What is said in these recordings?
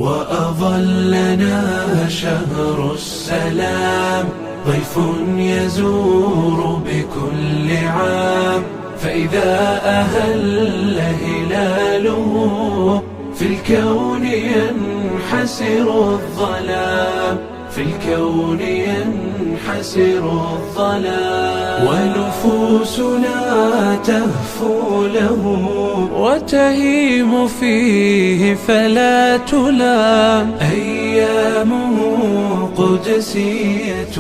وأظلنا شهر السلام، ضيف يزور بكل عام، فإذا أهل هلاله في الكون ينحسر الظلام، في الكون ينحسر الظلام. ونفوسنا تهفو له وتهيم فيه فلا تلام، أيامه قدسية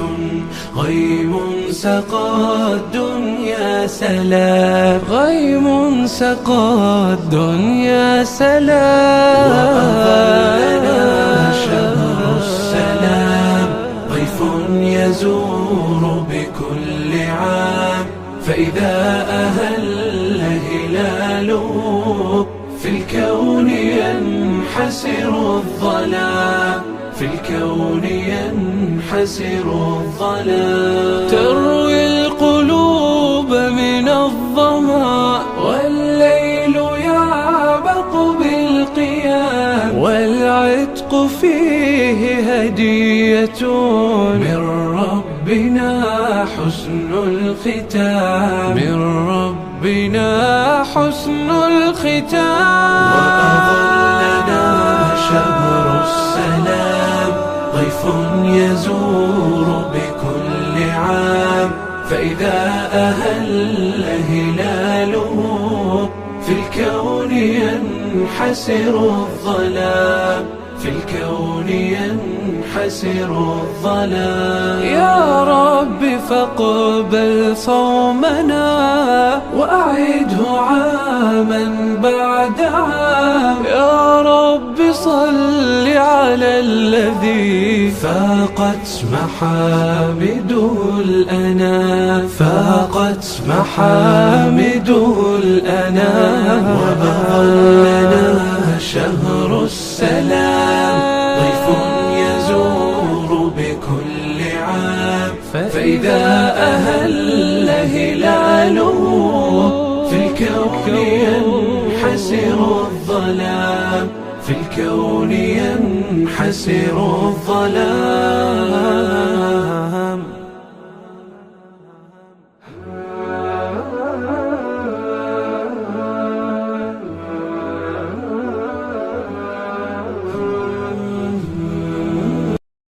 غيم سقى الدنيا سلام، غيم سقى الدنيا سلام. وأظلنا شهر السلام، ضيف يزور بكل عام، فإذا أهل هلاله في الكون ينحسر الظلام، في الكون ينحسر الظلام. تروي القلوب من الظمأ والليل يعبق بالقيام، والعتق فيه هدية من ربنا حسن الختام، من ربنا حسن الختام. وأظلنا شهر السلام، ضيف يزور بكل عام، فإذا أهل هلاله في الكون ينحسر الظلام، في الكون ينحسر الظلام. يا رب فاقبل صومنا وأعده عاما بعد عام، يا رب صل على الذي فاقت محامده الأنام، فاقت محامده الأنام. وأظلنا شهر السلام، ضيف يزور بكل عام، فإذا أهل هلاله في الكون ينحسر الظلام، في الكون ينحسر الظلام.